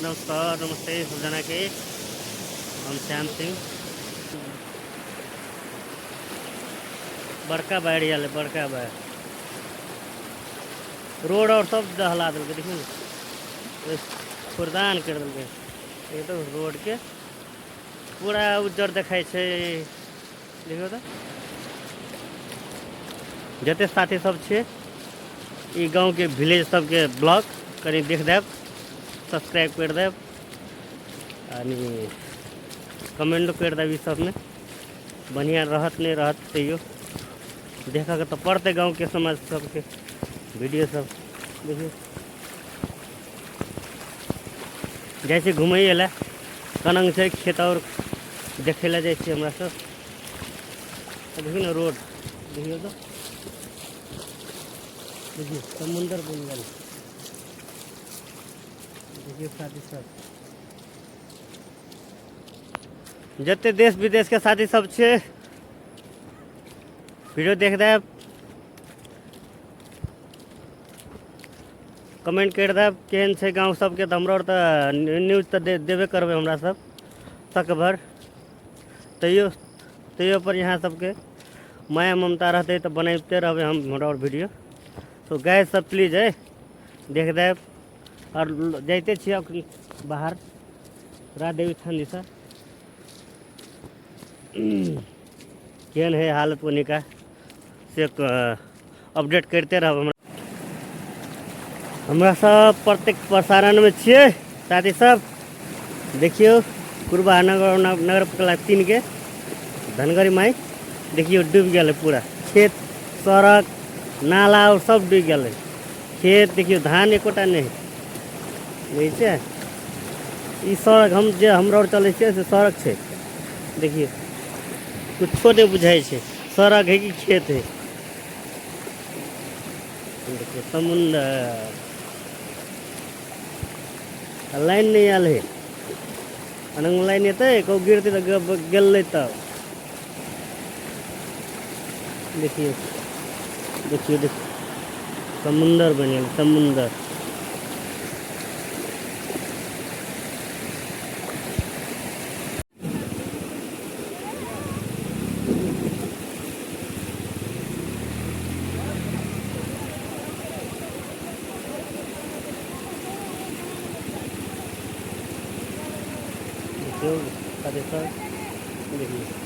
नमस्कार, नमस्ते सब जना के। हम श्याम सिंह। बड़का बाढ़ आल, बड़का बाढ़ रोड और सब दहला दिल के। देखिए ना, खुरदान कर दिल के। ये तो रोड के पूरा उज्जर देखाई छे। देखियो तो जते साथी सब छे ई गांव के विलेज सब के ब्लॉग करी देख देव, सब्सक्राइब कर देव आणि कमेंट कर देव। सब में बढ़िया रहत नहीं रहत तैयो देखा के तो पड़ते गांव के समाज सब के वीडियो सब। देखिए जैसे घूमे ला कनंग से खेत और देखे ला जैसे हमारा सब। देखिए ना रोड, देखिए तो देखिए समुंदर बन गया। देखिए साथी सब जते देश विदेश के साथी सब छे वीडियो देख दे, कमेंट कर दे केहन छे गाँव सबके। तो हमरा तो न्यूज तो देवे करबे हमरा सब तक भर। तैयो तैयो पर यहाँ सबके माया ममता रहते तो बनाते रहबे हम हमरा और वीडियो। तो गैस सब प्लीज है देख दे। और जाते छे बाहर रात देवी थान दिशा केहन है हालत वनी का से अपडेट करते रह। हमरा सब प्रत्येक प्रसारण में छे साथी सब। देखियो कुरबा नगर पालिका 3 के धनगरी माई देखियो डूब गया पूरा। खेत सड़क नाला और सब डूब गया। खेत देखियो धान एकोटा नहीं छे। ई सड़क हम जे हमरा और चले छे से सड़क छे। देखिए कुछ नहीं बुझाई छे, सड़क है कि खेत है। देखिए समुंदर लाइन नहीं आल है। अनंग लाइन ये कौ गिरती तो गल तब। देखिए देखिए देखिए समुंदर बने समुंदर। देखिए देखिए